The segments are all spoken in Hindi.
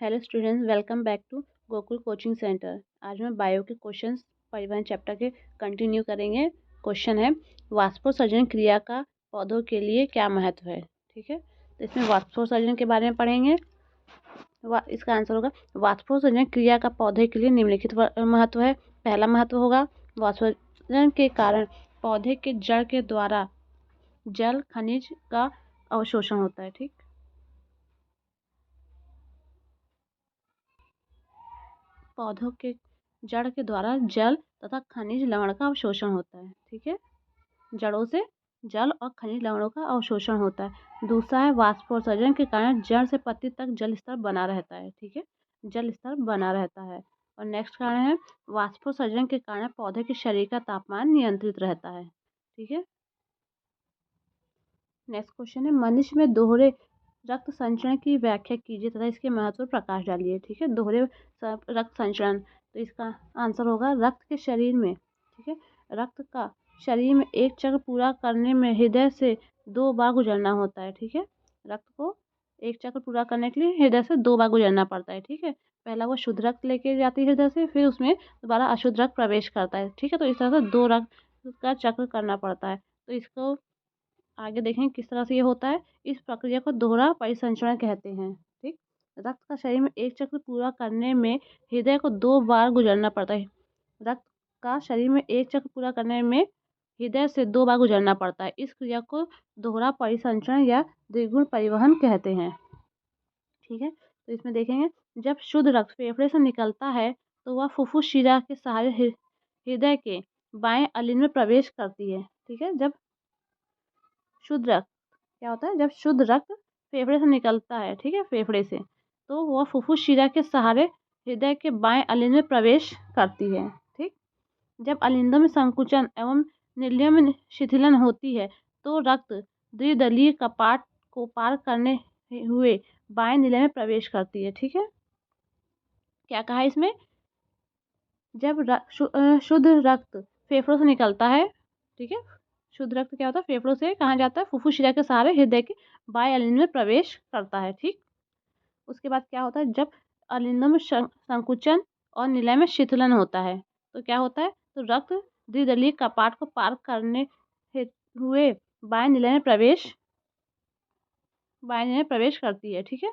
Hello students, welcome back to Gokul coaching centre. आज मैं बायो के क्वेश्चंस परिवहन चैप्टर के कंटिन्यू करेंगे। क्वेश्चन है, वाष्पोत्सर्जन क्रिया का पौधों के लिए क्या महत्व है। ठीक है, तो इसमें वाष्पोत्सर्जन के बारे में पढ़ेंगे। इसका आंसर होगा, वाष्पोत्सर्जन क्रिया का पौधे के लिए निम्नलिखित महत्व है। पहला महत्व होगा, वाष्पोत्सर्जन के कारण पौधे के जड़ के द्वारा जल खनिज का अवशोषण होता है। ठीक, पौधों के जड़ के द्वारा जल तथा खनिज लवण का अवशोषण होता है। ठीक है, जड़ों से जल और खनिज लवणों का अवशोषण होता है। दूसरा है, वाष्पोत्सर्जन के कारण जड़ से पत्ती तक जल स्तर बना रहता है। ठीक है, जल स्तर बना रहता है। और नेक्स्ट कारण है, वाष्पोत्सर्जन के कारण पौधे के शरीर का तापमान नियंत्रित रहता है। ठीक है, नेक्स्ट क्वेश्चन है, मनुष्य में दोहरे रक्त संचरण की व्याख्या कीजिए तथा इसके महत्व पर प्रकाश डालिए। ठीक है, दोहरे रक्त संचरण, तो इसका आंसर होगा, रक्त के शरीर में, ठीक है, रक्त का शरीर में एक चक्र पूरा करने में हृदय से 2 बार गुजरना होता है। ठीक है, रक्त को एक चक्र पूरा करने के लिए हृदय से 2 बार गुजरना पड़ता है। ठीक है, पहला वो शुद्ध रक्त लेके जाती है हृदय से, फिर उसमें दोबारा अशुद्ध रक्त प्रवेश करता है। ठीक है, तो इस तरह से 2 रक्त का चक्र करना पड़ता है। तो इसको आगे देखें किस तरह से ये होता है। इस प्रक्रिया को दोहरा परिसंचरण कहते हैं। ठीक, रक्त का शरीर में एक चक्र पूरा करने में हृदय को 2 बार गुजरना पड़ता है। रक्त का शरीर में एक चक्र पूरा करने में हृदय से 2 बार गुजरना पड़ता है। इस क्रिया को दोहरा परिसंचरण या द्विगुण परिवहन कहते हैं। ठीक है, तो इसमें देखेंगे, जब शुद्ध रक्त फेफड़े से निकलता है तो वह फुफ्फुस शिरा के सहारे हृदय के बाएं अलिंद में प्रवेश करती है। ठीक है, जब शुद्ध रक्त क्या होता है, जब शुद्ध रक्त फेफड़े से निकलता है, ठीक है, फेफड़े से, तो वह फुफ्फुस शिरा के सहारे हृदय के बाएं अलिंद में प्रवेश करती है। ठीक, जब अलिंदों में संकुचन एवं निर्लिय में शिथिलन होती है तो रक्त द्विदलीय कपाट को पार करने हुए बाएं निलय में प्रवेश करती है। ठीक है, क्या कहा इसमें, जब शुद्ध रक्त फेफड़ों से निकलता है, ठीक है, शुद्ध रक्त क्या होता है, फेफड़ों से कहाँ जाता है, फुफ्फुस शिरा के सहारे हृदय के बाएं अलिंद में प्रवेश करता है। ठीक, उसके बाद क्या होता है, जब अलिंदों में संकुचन और निलय में शिथिलन होता है तो क्या होता है, तो रक्त द्विदलीय कपाट को पार करने हुए बाएं निलय में प्रवेश करती है। ठीक है,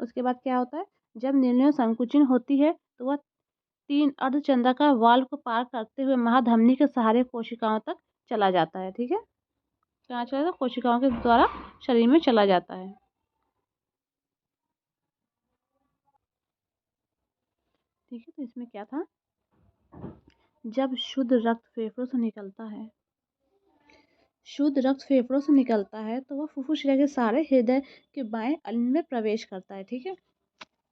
उसके बाद क्या होता है, जब निलय में संकुचन होती है तो वह 3 अर्धचंद्राकार वाल्व को पार करते हुए महाधमनी के सहारे कोशिकाओं तक चला जाता है। ठीक है, कहाँ चला जाता है, कोशिकाओं के द्वारा शरीर में चला जाता है। ठीक है, तो इसमें क्या था, जब शुद्ध रक्त फेफड़ों से निकलता है, शुद्ध रक्त फेफड़ों से निकलता है तो वह फुफ्फुस शिरा के सहारे हृदय के बाएं अलिंद में प्रवेश करता है। ठीक है,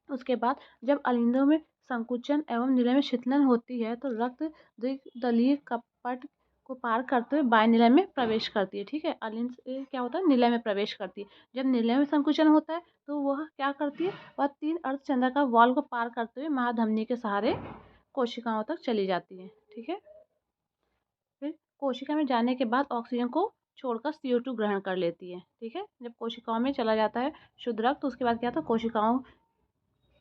उसके बाद जब अलिंदों में संकुचन एवं निलय में शिथिलन होती है तो रक्त द्विदलीय कपट को पार करते हुए बाएं निलय में प्रवेश करती है। ठीक है, अलिंद से क्या होता है, निलय में प्रवेश करती है। जब निलय में संकुचन होता है तो वह क्या करती है, वह 3 अर्धचंद्राकार वॉल को पार करते हुए महाधमनी के सहारे कोशिकाओं तक चली जाती है। ठीक है, फिर कोशिका में जाने के बाद ऑक्सीजन को छोड़कर CO2 ग्रहण कर लेती है। ठीक है, जब कोशिकाओं में चला जाता है शुद्ध रक्त तो उसके बाद क्या होता है, कोशिकाओं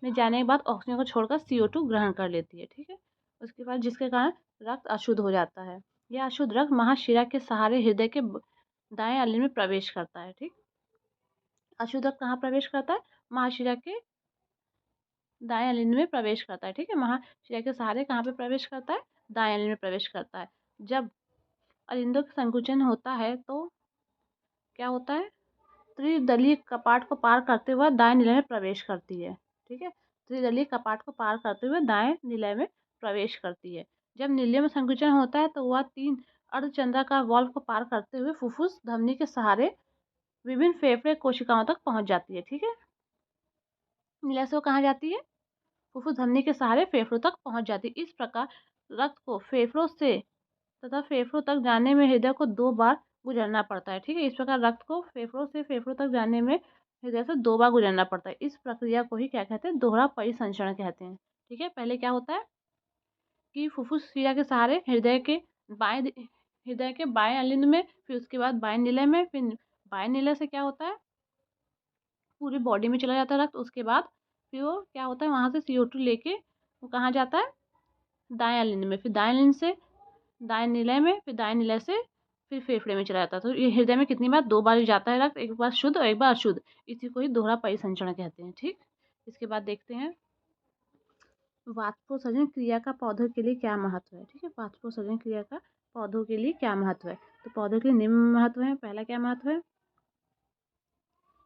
में जाने के बाद ऑक्सीजन को छोड़कर CO2 ग्रहण कर लेती है। ठीक है, उसके बाद जिसके कारण रक्त अशुद्ध हो जाता है। यह अशुद्ध रक्त महाशिरा के सहारे हृदय के दाएं अलिंद में प्रवेश करता है। ठीक, अशुद्ध रक्त कहाँ प्रवेश करता है, महाशिरा के दाएं अलिंद में प्रवेश करता है। ठीक है, महाशिरा के सहारे कहाँ पे प्रवेश करता है, दाएं अलिंद में प्रवेश करता है। जब अलिंदों का संकुचन होता है तो क्या होता है, त्रिदलीय कपाट को पार करते हुए दाएं निलय में प्रवेश करती है। ठीक है, त्रिदलीय कपाट को पार करते हुए दाएं निलय में प्रवेश करती है। जब निलय में संकुचन होता है तो वह 3 अर्धचंद्राकार वाल्व को पार करते हुए फुफ्फुस धमनी के सहारे विभिन्न फेफड़े कोशिकाओं तक पहुंच जाती है। ठीक है, निलय से वो कहाँ जाती है, फुफ्फुस धमनी के सहारे फेफड़ों तक पहुंच जाती है। इस प्रकार रक्त को फेफड़ों से तथा फेफड़ों तक जाने में हृदय को 2 बार गुजरना पड़ता है। ठीक है, इस प्रकार रक्त को फेफड़ों से फेफड़ों तक जाने में हृदय से 2 बार गुजरना पड़ता है। इस प्रक्रिया को ही क्या कहते हैं, दोहरा परिसंचरण कहते हैं। ठीक है, पहले क्या होता है कि फुफ्फुस शिरा के सहारे हृदय के बाएं अलिंद में, फिर उसके बाद बाएं निलय में, फिर बाएं निलय से क्या होता है, पूरी बॉडी में चला जाता है रक्त। उसके बाद फिर वो क्या होता है, वहाँ से CO2 लेके वो कहाँ जाता है, दाएं निलय में, फिर दाएं निलय से दाएं निलय में, फिर दाएं निलय से फिर फेफड़े में चला जाता है। तो ये हृदय में कितनी बार, 2 बार ही जाता है रक्त, एक बार शुद्ध और एक बार अशुद्ध। इसी को ही दोहरा परिसंचरण कहते हैं। ठीक, इसके बाद देखते हैं वाष्पोत्सर्जन क्रिया का पौधों के लिए क्या महत्व है। ठीक है, वाष्पोत्सर्जन क्रिया का पौधों के लिए क्या महत्व है। तो पौधों के लिए निम्न महत्व है। पहला क्या महत्व है,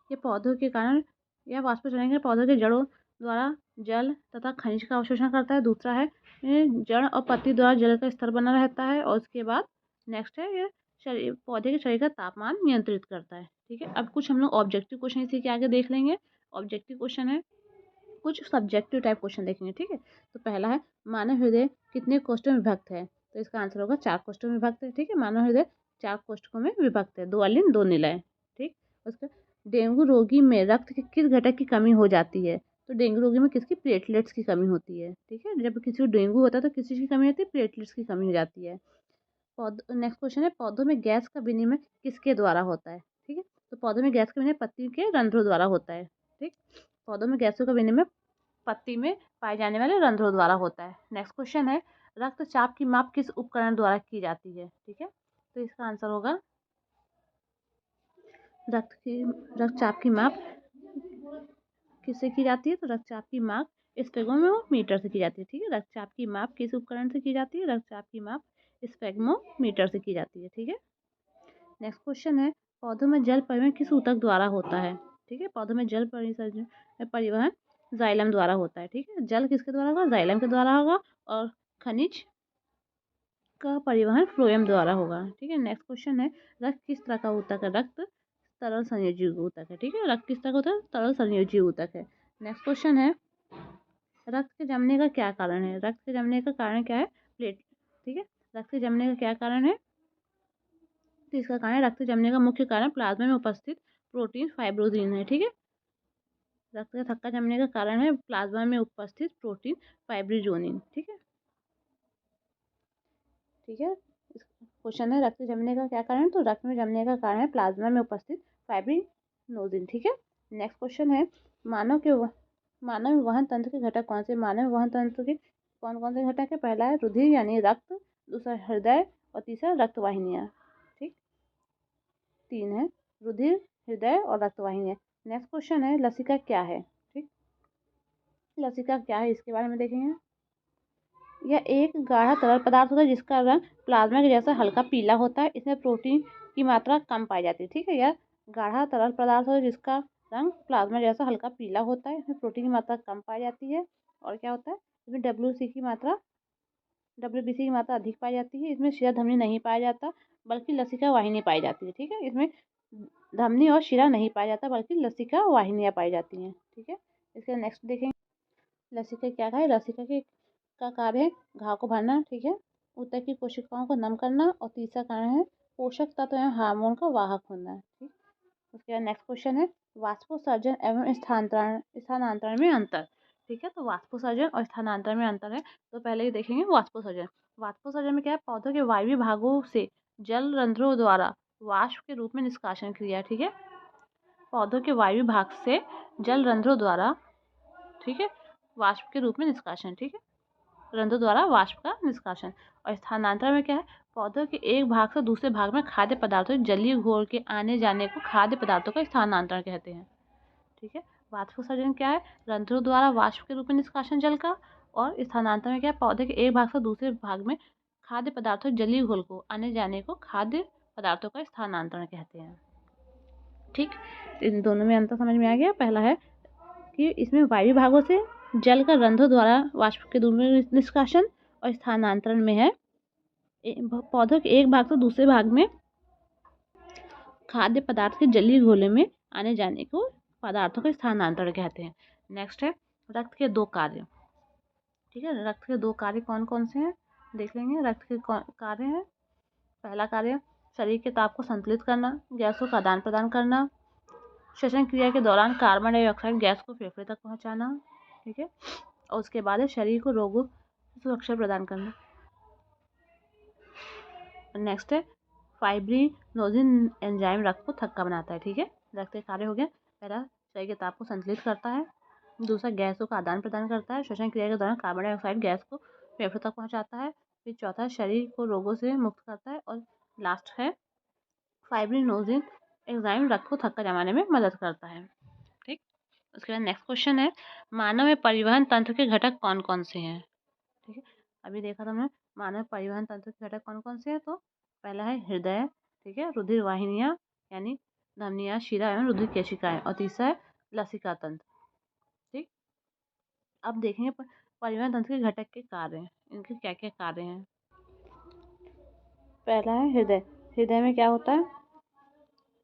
ये पौधों के कारण, यह वाष्पोत्सर्जन के पौधों के जड़ों द्वारा जल तथा खनिज का अवशोषण करता है। दूसरा है जड़ और पत्ती द्वारा जल का स्तर बना रहता है। और उसके बाद नेक्स्ट है ये शरीर, पौधे के शरीर का तापमान नियंत्रित करता है। ठीक है, अब कुछ हम लोग ऑब्जेक्टिव क्वेश्चन इसी के आगे देख लेंगे। ऑब्जेक्टिव क्वेश्चन है, कुछ सब्जेक्टिव टाइप क्वेश्चन देखेंगे। ठीक है, तो पहला है मानव हृदय कितने कोष्ठों में विभक्त है। तो इसका आंसर होगा 4 कोष्ठों में विभक्त है। ठीक है, मानव हृदय 4 कोष्ठकों में विभक्त है, 2 अलिंद 2 निलय। ठीक, उसके डेंगू रोगी में रक्त के किस घटक की कमी हो जाती है। तो डेंगू रोगी में किसकी, प्लेटलेट्स की कमी होती है। ठीक है, जब किसी को डेंगू होता है तो किस चीज़ की कमी होती है, प्लेटलेट्स की कमी हो जाती है। नेक्स्ट क्वेश्चन है पौधों में गैस का विनिमय किसके द्वारा होता है। ठीक है, तो पौधों में गैस का विनिमय पत्ती के रंध्रों द्वारा होता है। ठीक, पौधों में गैसों का विनिमय पत्ती में पाए जाने वाले रंध्रों द्वारा होता है। नेक्स्ट क्वेश्चन है रक्तचाप की माप किस उपकरण द्वारा की जाती है। ठीक है, तो इसका आंसर होगा रक्तचाप की माप किससे की जाती है। तो रक्तचाप की माप स्पेगोमीटर से की जाती है। ठीक है, रक्तचाप की माप किस उपकरण से की जाती है, रक्तचाप की माप स्पेगमोमीटर से की जाती है। ठीक है, नेक्स्ट क्वेश्चन है पौधों में जल परिवहन किस ऊतक द्वारा होता है। ठीक है, पौधों में जल परिवहन जाइलम द्वारा होता है। ठीक है, जल किसके द्वारा होगा, जाइलम के द्वारा होगा। और खनिज का परिवहन फ्लोएम द्वारा होगा। ठीक है, नेक्स्ट क्वेश्चन है रक्त किस तरह का ऊतक है। रक्त तरल संयोजी ऊतक है। ठीक है, रक्त किस तरह का होता है, तरल संयोजी ऊतक है। नेक्स्ट क्वेश्चन है रक्त के जमने का क्या कारण है। रक्त के जमने का कारण क्या है, प्लेट। ठीक है, रक्त के जमने का क्या कारण है, तो इसका कारण, रक्त जमने का मुख्य कारण प्लाज्मा में उपस्थित प्रोटीन फाइब्रोजिन है। ठीक है, रक्त का थक्का जमने का कारण है प्लाज्मा में उपस्थित प्रोटीन फाइब्रिजोनिन। ठीक है, ठीक है, क्वेश्चन है रक्त जमने का क्या कारण, तो रक्त में जमने का कारण है प्लाज्मा में उपस्थित फाइब्रिनोजिन। ठीक है, नेक्स्ट क्वेश्चन है मानव वहन तंत्र के घटक कौन से। मानव वहन तंत्र के कौन कौन से घटक है। पहला है रुधिर यानी रक्त, दूसरा हृदय और तीसरा रक्तवाहिनियाँ। ठीक, 3 है रुधिर, हृदय और रक्तवाहिनियाँ। नेक्स्ट क्वेश्चन है लसिका क्या है। ठीक, लसिका क्या है इसके बारे में देखेंगे। यह एक गाढ़ा तरल पदार्थ होता है जिसका रंग प्लाज्मा के जैसा हल्का पीला होता है। इसमें प्रोटीन की मात्रा कम पाई जाती है। ठीक है, यह गाढ़ा तरल पदार्थ होता है जिसका रंग प्लाज्मा जैसा हल्का पीला होता है। इसमें प्रोटीन की मात्रा कम पाई जाती है। और क्या होता है, इसमें WBC की मात्रा अधिक पाई जाती है। इसमें शिरा धमनी नहीं पाया जाता बल्कि लसिका वाहिनी पाई जाती है। ठीक है, इसमें धमनी और शिरा नहीं पाया जाता बल्कि लसिका वाहिनियाँ पाई जाती हैं। ठीक है, इसके नेक्स्ट देखेंगे लसिका क्या है। लसिका के का कार्य है घाव को भरना। ठीक है, ऊतक की कोशिकाओं को नम करना। और तीसरा कारण है पोषक तत्व एवं हार्मोन का वाहक होना। ठीक, उसके बाद नेक्स्ट क्वेश्चन है वाष्पोत्सर्जन एवं स्थानांतरण में अंतर। ठीक है, तो वाष्पोत्सर्जन और स्थानांतरण में अंतर है। तो पहले ही देखेंगे वाष्पोत्सर्जन। वाष्पोत्सर्जन में क्या है, पौधों के वायवीय भागों से जल रंध्रों द्वारा वाष्प के रूप में निष्कासन क्रिया। ठीक है, पौधों के वायवीय भाग से जल रंध्रों द्वारा, ठीक है, वाष्प के रूप में निष्कासन। ठीक है, रंध्रों द्वारा वाष्प का निष्कासन। और स्थानांतरण में क्या है, पौधों के एक भाग से दूसरे भाग में खाद्य पदार्थों जलीय घोल के आने जाने को खाद्य पदार्थों का स्थानांतरण कहते हैं। ठीक है, वाष्पोत्सर्जन क्या है, रंध्रों द्वारा वाष्प के रूप में निष्कासन जल का। और स्थानांतरण में क्या है, पौधे के एक भाग से दूसरे भाग में खाद्य पदार्थों जलीय घोल को आने जाने को खाद्य पदार्थों का स्थानांतरण कहते हैं। ठीक, इन दोनों में अंतर समझ में आ गया। पहला है कि इसमें वायु भागों से जल का रंध्रों द्वारा वाष्प के रूप में निष्कासन। और स्थानांतरण में है पौधों के एक भाग से दूसरे भाग में खाद्य पदार्थ के जलीय घोले में आने जाने को पदार्थों का स्थानांतरण कहते हैं। नेक्स्ट है रक्त के 2 कार्य। ठीक है, रक्त के 2 कार्य कौन कौन से हैं देख लेंगे। रक्त के कार्य हैं, पहला कार्य शरीर के ताप को संतुलित करना, गैसों का आदान प्रदान करना, श्वसन क्रिया के दौरान कार्बन डाइऑक्साइड गैस को फेफड़े तक पहुंचाना। ठीक है, और उसके बाद है शरीर को रोगों से सुरक्षा प्रदान करना। नेक्स्ट है फाइब्रिनोजिन एंजाइम रक्त को थक्का बनाता है। ठीक है, रक्त के कार्य हो गया, पहला शरीर के ताप को संतुलित करता है, दूसरा गैसों का आदान प्रदान करता है। श्वसन क्रिया के दौरान कार्बन डाइऑक्साइड गैस को फेफड़ों तक पहुंचाता है। फिर चौथा शरीर को रोगों से मुक्त करता है। और लास्ट है फाइब्रिनोजिन एंजाइम रक्त को थक्का जमाने में मदद करता है। ठीक, उसके बाद नेक्स्ट क्वेश्चन है मानव में परिवहन तंत्र के घटक कौन कौन से हैं। ठीक है, अभी देखा था हमने मानव परिवहन तंत्र के घटक कौन कौन से हैं। तो पहला है हृदय, ठीक है, रुधिर वाहिनियाँ यानी धमनियाँ, शिरा एवं रुधिर केशिकाएं। और तीसरा है लसिका तंत्र। ठीक, अब देखेंगे परिवहन तंत्र के घटक के कार्य, इनके क्या क्या कार्य हैं। पहला है हृदय। हृदय में क्या होता है?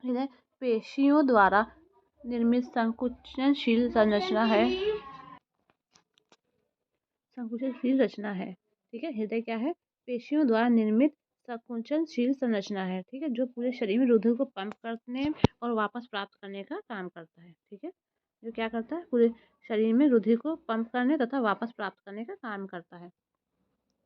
हृदय पेशियों द्वारा निर्मित संकुचनशील संरचना है। संकुचनशील रचना है। ठीक है, हृदय क्या है? पेशियों द्वारा निर्मित संकुचनशील संरचना है। ठीक है, जो पूरे शरीर में रुधिर को पंप करने और वापस प्राप्त करने का काम करता है। ठीक है, जो क्या करता है? पूरे शरीर में रुधिर को पंप करने तथा वापस प्राप्त करने का काम करता है।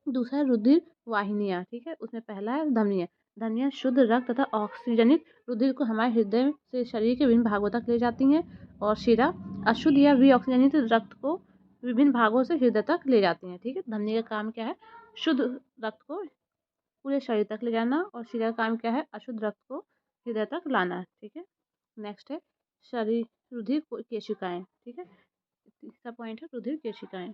दूसरा है रुधिर वाहिनियाँ। ठीक है, उसमें पहला है धमनियाँ। धमनियाँ शुद्ध रक्त तथा ऑक्सीजनित रुधिर को हमारे हृदय से शरीर के विभिन्न भागों तक ले जाती हैं। और शिरा अशुद्ध या विऑक्सीजनित रक्त को विभिन्न भागों से हृदय तक ले जाती हैं। ठीक है, धमनी का काम क्या है? शुद्ध रक्त को पूरे शरीर तक ले जाना। और शिरा का काम क्या है? अशुद्ध रक्त को हृदय तक लाना। ठीक है, नेक्स्ट है शरीर रुधिर केशिकाएं। ठीक है, तीसरा पॉइंट है रुधिर केशिकाएं।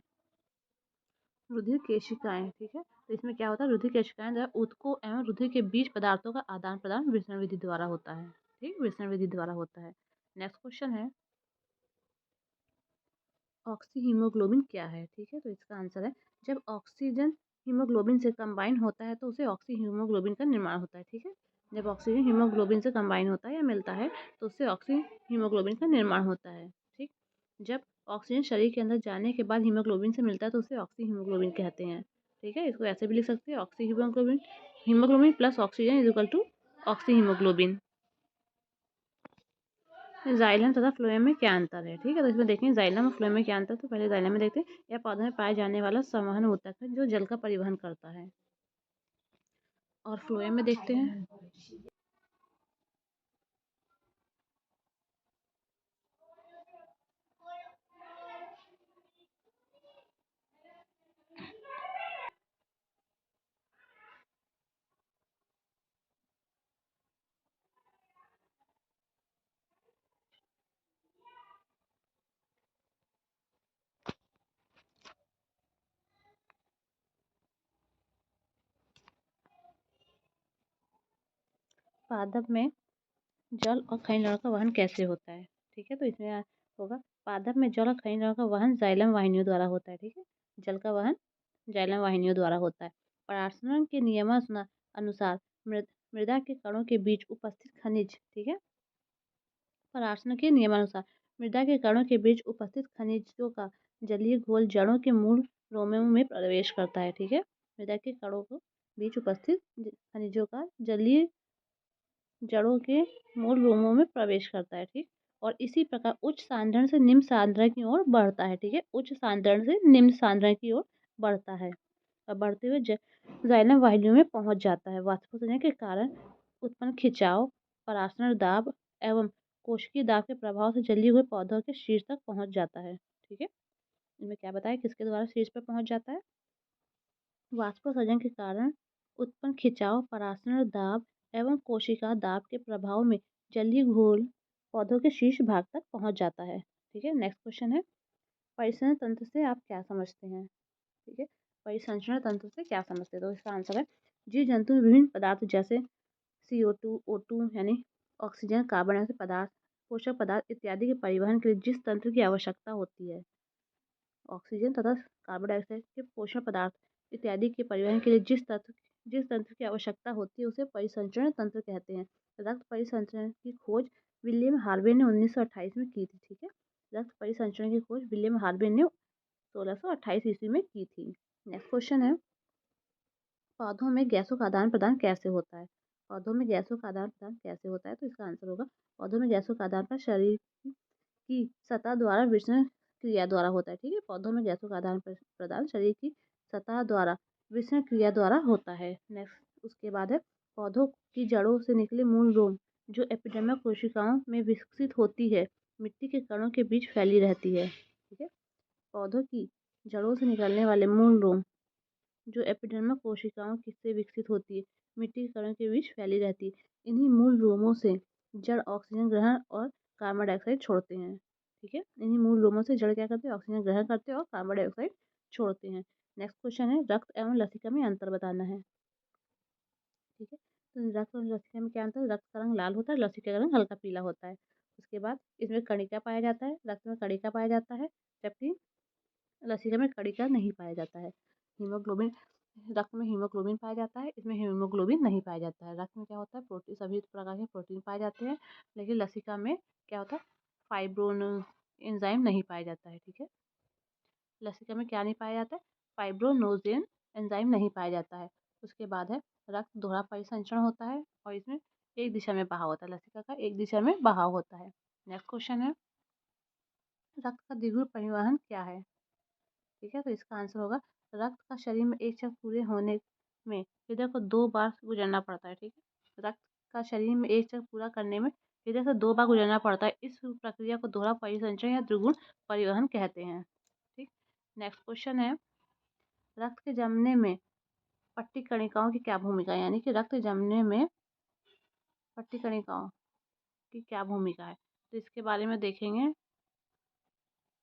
रुधिर केशिकाएं, ठीक है, तो इसमें क्या होता है? रुधिर केशिकाएं जो है ऊतकों एवं रुधिर के बीच पदार्थों का आदान प्रदान विसरण विधि द्वारा होता है। ठीक, विसरण विधि द्वारा होता है। नेक्स्ट क्वेश्चन है ऑक्सी हीमोग्लोबिन क्या है। ठीक है, तो इसका आंसर है जब ऑक्सीजन हीमोग्लोबिन से कंबाइन होता है तो उसे ऑक्सी हीमोग्लोबिन का निर्माण होता है। ठीक है, जब ऑक्सीजन हीमोग्लोबिन से कंबाइन होता है या मिलता है तो उससे ऑक्सी हीमोग्लोबिन का निर्माण होता है। ठीक, जब ऑक्सीजन शरीर के अंदर जाने के बाद हीमोग्लोबिन से मिलता है तो उसे ऑक्सी हीमोग्लोबिन कहते हैं। ठीक है, इसको ऐसे भी लिख सकते हैं oxyhaemoglobin, haemoglobin plus oxygen is equal to oxyhaemoglobin. Xylem तथा फ्लोएम में क्या अंतर है। ठीक है, तो इसमें देखें जाइलम और फ्लोएम में क्या अंतर है। तो पहले जाइलम में देखते हैं, यह पौधों में पाए जाने वाला संवहन ऊतक है जो जल का परिवहन करता है। और फ्लोएम में देखते हैं, पादप में जल और खनिज लवण का वहन कैसे होता है। ठीक है, तो इसमें होगा पादप में जल और खनिज लवण का वहन जाइलम वाहिनियों द्वारा होता है। ठीक है, जल का वहन जाइलम वाहिनियों द्वारा होता है। परागण के नियमानुसार मृदा के कणों के बीच उपस्थित खनिज, ठीक है, परागण के नियमानुसार मृदा के कणों के बीच उपस्थित खनिजों का जलीय घोल जड़ों के मूल रोमों में प्रवेश करता है। ठीक है, मृदा के कणों के बीच उपस्थित खनिजों का जलीय जड़ों के मूल रोमों में प्रवेश करता है। ठीक, और इसी प्रकार उच्च सांद्रण से निम्न सांद्रण की ओर बढ़ता है। ठीक है, उच्च सांद्रण से निम्न सांद्रण की ओर बढ़ता है और बढ़ते हुए जाइलम वाहिनियों में पहुंच जाता है। वाष्पोत्सर्जन के कारण उत्पन्न खिंचाव, परासरण दाब एवं कोशिकीय दाब के प्रभाव से जली हुए पौधों के शीर्ष तक पहुंच जाता है। ठीक है, इनमें क्या बताया किसके द्वारा शीर्ष पर पहुंच जाता है? वाष्पोत्सर्जन के कारण उत्पन्न खिंचाव, परासरण दाब एवं कोशिका दाब के प्रभाव में जलीय घोल पौधों के शीर्ष भाग तक पहुंच जाता है। ठीक है, नेक्स्ट क्वेश्चन है परिसंचरण तंत्र से आप क्या समझते हैं। ठीक है, परिसंचरण तंत्र से क्या समझते हैं, तो इसका आंसर है जीव जंतु में विभिन्न पदार्थ जैसे CO2, O2 यानी ऑक्सीजन, कार्बन डाइऑक्साइड पदार्थ, पोषक पदार्थ इत्यादि के परिवहन के लिए जिस तंत्र की आवश्यकता होती है, ऑक्सीजन तथा कार्बन डाइऑक्साइड के पोषक पदार्थ इत्यादि के परिवहन के लिए जिस तंत्र की आवश्यकता होती है उसे परिसंचरण तंत्र कहते हैं। रक्त परिसंचरण की खोज विलियम हार्वे ने 1928 में की थी। ठीक है, रक्त परिसंचरण की खोज विलियम हार्वे ने 1628 ईस्वी में की थी। नेक्स्ट क्वेश्चन है पौधों में गैसों का आदान प्रदान कैसे होता है। पौधों में गैसों का आदान प्रदान कैसे होता है, तो इसका आंसर होगा पौधों में गैसों का आदान प्रदान शरीर की सतह द्वारा विसरण क्रिया द्वारा होता है। ठीक है, पौधों में गैसों का आदान प्रदान शरीर की सतह द्वारा विसरण क्रिया द्वारा होता है। नेक्स्ट उसके बाद है पौधों की जड़ों से निकले मूल रोम जो एपिडर्मल कोशिकाओं में विकसित होती है मिट्टी के कणों के बीच फैली रहती है। ठीक है, पौधों की जड़ों से निकलने वाले मूल रोम जो एपिडर्मल कोशिकाओं से विकसित होती है, मिट्टी के कणों के बीच फैली रहती है। इन्हीं मूल रोमों से जड़ ऑक्सीजन ग्रहण और कार्बन डाइऑक्साइड छोड़ते हैं। ठीक है, इन्हीं मूल रोमों से जड़ क्या करते हैं, ऑक्सीजन ग्रहण करते हैं और कार्बन डाइऑक्साइड छोड़ते हैं। नेक्स्ट क्वेश्चन है, रक्त एवं लसिका में अंतर बताना है। ठीक है, तो रक्त और लसिका में क्या अंतर है? रक्त का रंग लाल होता है, लसिका का रंग हल्का पीला होता है। उसके बाद इसमें कणिका पाया जाता है, रक्त में कणिका पाया जाता है, जबकि लसिका में कणिका नहीं पाया जाता है। हीमोग्लोबिन, रक्त में हीमोग्लोबिन पाया जाता है, इसमें हीमोग्लोबिन नहीं पाया जाता है। रक्त में क्या होता है, प्रोटीन, सभी प्रकार के प्रोटीन पाए जाते हैं, लेकिन लसिका में क्या होता है, फाइब्रोन एंजाइम नहीं पाया जाता है। ठीक है, लसिका में क्या नहीं पाया जाता है, फाइब्रोनोजेन एंजाइम नहीं पाया जाता है। उसके बाद है, रक्त दोहरा परिसंचरण होता है और इसमें एक दिशा में बहाव होता है, लसिका का एक दिशा में बहाव होता है। नेक्स्ट क्वेश्चन है, रक्त का द्विगुण परिवहन क्या है? ठीक है, तो इसका आंसर होगा, रक्त का शरीर में एक चक्र पूरे होने में हृदय को 2 बार गुजरना पड़ता है। ठीक है, रक्त का शरीर में एक चक्र पूरा करने में हृदय से 2 बार गुजरना पड़ता है। इस प्रक्रिया को दोहरा परिसंचरण या द्विगुण परिवहन कहते हैं। ठीक, नेक्स्ट क्वेश्चन है, रक्त के जमने में पट्टी कणिकाओं की क्या भूमिका है? यानी कि रक्त जमने में पट्टी कणिकाओं की क्या भूमिका है? तो इसके बारे में देखेंगे,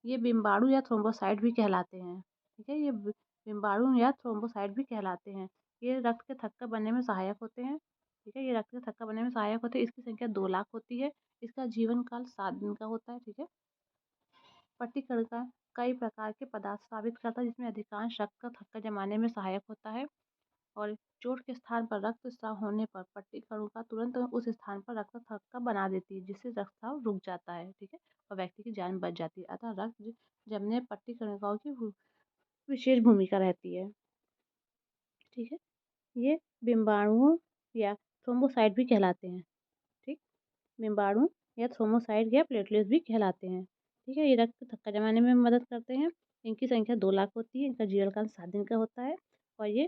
ये बिम्बाणु या थ्रोम्बोसाइट भी कहलाते हैं। ठीक है, ये बिम्बाणु या थ्रोम्बोसाइट भी कहलाते हैं। ये रक्त के थक्का बनने में सहायक होते हैं। ठीक है, ये रक्त के थक्का बनने में सहायक होते हैं। इसकी संख्या 2 लाख होती है। इसका जीवन काल 7 दिन का होता है। ठीक है, पट्टी कणिका कई प्रकार के पदार्थ साबित करता है, जिसमें अधिकांश रक्त का थक्का जमाने में सहायक होता है। और चोट के स्थान पर रक्तस्राव होने पर पट्टी कणिका तुरंत उस स्थान पर रक्त थक्का बना देती है, जिससे रक्तस्राव रुक जाता है। ठीक है, और व्यक्ति की जान बच जाती है। अतः रक्त जमने में पट्टी कणिकाओं की विशेष भूमिका रहती है। ठीक है, ये बिम्बाणुओं या थ्रोम्बोसाइट भी कहलाते हैं। ठीक, बिम्बाणु या थ्रोम्बोसाइट या प्लेटलेट्स भी कहलाते हैं। ठीक है, ये रक्त थक्का जमाने में मदद करते हैं। इनकी संख्या 2 लाख होती है। इनका जीवनकाल 7 दिन का होता है और ये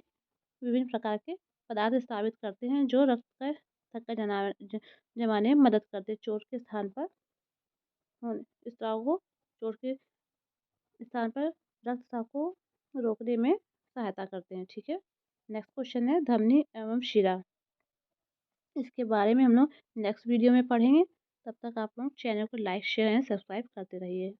विभिन्न प्रकार के पदार्थ स्थापित करते हैं, जो रक्त का थक्का जमाने में मदद करते हैं। चोट के स्थान पर स्त्राव को चोट के स्थान पर रक्तस्राव को रोकने में सहायता करते हैं। ठीक है, नेक्स्ट क्वेश्चन है, धमनी एवं शिरा। इसके बारे में हम लोग नेक्स्ट वीडियो में पढ़ेंगे। तब तक आप लोग चैनल को लाइक, शेयर एंड सब्सक्राइब करते रहिए।